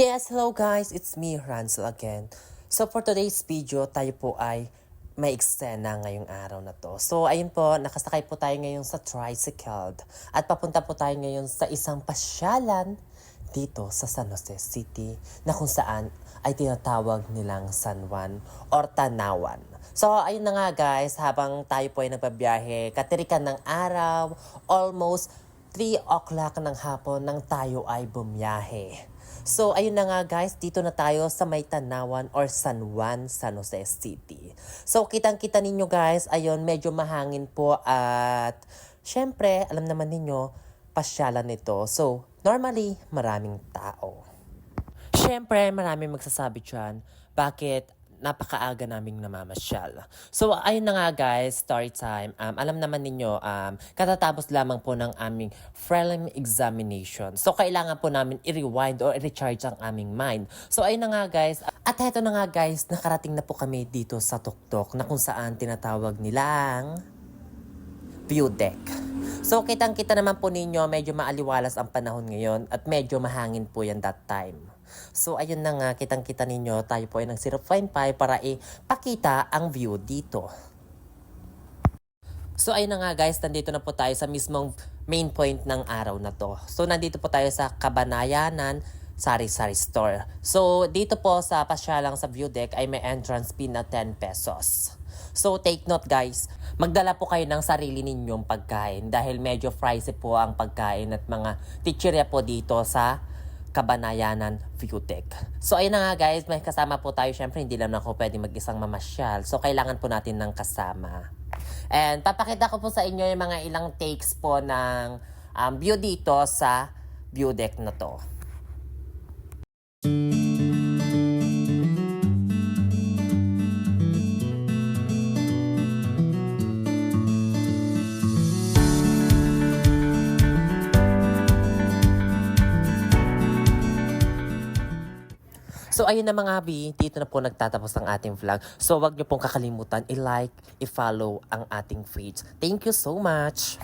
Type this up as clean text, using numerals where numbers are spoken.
Yes, hello guys, it's me, Ransel again. So for today's video, tayo po ay may eksena ngayong araw na to. So ayun po, nakasakay po tayo ngayon sa tricycle at papunta po tayo ngayon sa isang pasyalan dito sa San Jose City na kung saan ay tinatawag nilang San Juan or Tanawan. So ayun na nga guys, habang tayo po ay nagbabiyahe, katirikan ng araw, almost 3 o'clock ng hapon nang tayo ay bumiyahe. So, ayun na nga guys, dito na tayo sa may Tanawan or San Juan, San Jose City. So, kitang-kita ninyo guys, ayun, medyo mahangin po at syempre, alam naman ninyo, pasyalan nito. So, normally, maraming tao. Syempre, maraming magsasabi dyan, bakit napakaaga naming namamasyal. So, ayun na nga guys, story time. Alam naman ninyo, katatapos lamang po ng aming prelim examination. So, kailangan po namin i-rewind or i-recharge ang aming mind. So, ayun na nga guys. At heto na nga guys, nakarating na po kami dito sa tuktok na kung saan tinatawag nilang view deck. So, kitang-kita naman po ninyo, medyo maaliwalas ang panahon ngayon at medyo mahangin po yan that time. So, ayun na nga, kitang-kita ninyo, tayo po ay ng 0.5 para ipakita ang view dito. So, ayun na nga guys, nandito na po tayo sa mismong main point ng araw na to. So, nandito po tayo sa Kabanayanan Sari-Sari Store. So, dito po sa pasyalang sa view deck ay may entrance fee na 10 pesos. So, take note guys, magdala po kayo ng sarili ninyong pagkain dahil medyo pricey po ang pagkain at mga tichirya po dito sa Kabanayanan View Deck. So, ayun na nga guys, may kasama po tayo. Syempre, hindi lang ako pwede mag-isang mamasyal. So, kailangan po natin ng kasama. And papakita ko po sa inyo yung mga ilang takes po ng view dito sa view deck na to. So, ayun na mga bi, dito na po nagtatapos ang ating vlog. So, wag niyo pong kakalimutan i-like, i-follow ang ating page. Thank you so much!